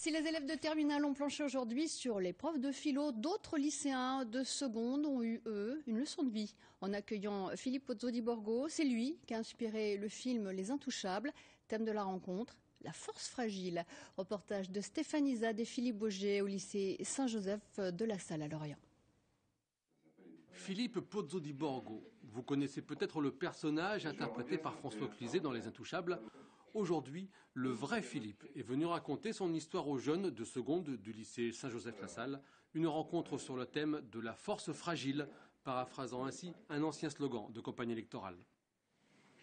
Si les élèves de terminale ont planché aujourd'hui sur l'épreuve de philo, d'autres lycéens de seconde ont eu, eux, une leçon de vie. En accueillant Philippe Pozzo di Borgo, c'est lui qui a inspiré le film Les Intouchables. Thème de la rencontre, la force fragile. Reportage de Stéphanie Zad et Philippe Boger au lycée Saint-Joseph de La Salle à Lorient. Philippe Pozzo di Borgo. Vous connaissez peut-être le personnage interprété par François Cluzet dans Les Intouchables. Aujourd'hui, le vrai Philippe est venu raconter son histoire aux jeunes de seconde du lycée Saint-Joseph-La Salle. Une rencontre sur le thème de la force fragile, paraphrasant ainsi un ancien slogan de campagne électorale.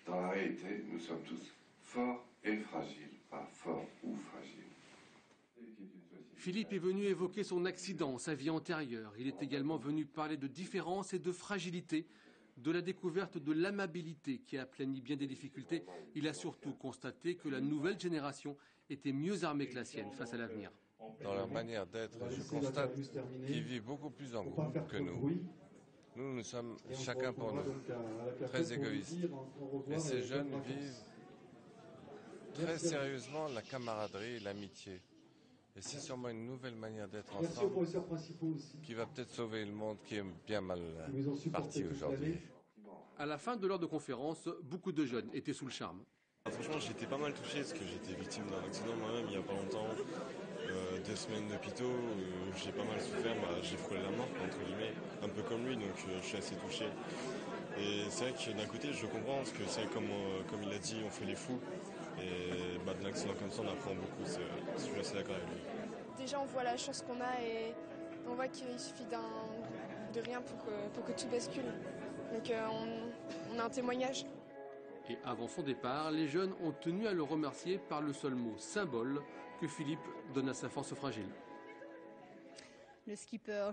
Dans la réalité, nous sommes tous forts et fragiles, pas forts ou fragiles. Philippe est venu évoquer son accident, sa vie antérieure. Il est également venu parler de différence et de fragilité, de la découverte de l'amabilité qui a aplani bien des difficultés. Il a surtout constaté que la nouvelle génération était mieux armée que la sienne face à l'avenir. Dans leur manière d'être, je constate qu'ils vivent beaucoup plus en groupe que nous. Nous sommes chacun pour nous, très égoïstes. Et ces jeunes vivent très sérieusement la camaraderie et l'amitié. Et c'est sûrement une nouvelle manière d'être ensemble qui va peut-être sauver le monde qui est bien mal parti aujourd'hui. À la fin de l'heure de conférence, beaucoup de jeunes étaient sous le charme. Franchement, j'étais pas mal touché parce que j'étais victime d'un accident moi-même il n'y a pas longtemps. 2 semaines d'hôpitaux, j'ai pas mal souffert, j'ai frôlé la mort entre guillemets, un peu comme lui, donc je suis assez touché. Et c'est vrai que d'un côté je comprends, parce que c'est comme il a dit, on fait les fous, et d'un accident comme ça on apprend beaucoup, je suis assez d'accord avec lui. Déjà on voit la chance qu'on a et on voit qu'il suffit de rien pour que tout bascule. Donc on a un témoignage. Et avant son départ, les jeunes ont tenu à le remercier par le seul mot symbole que Philippe donne à sa force fragile. Le skipper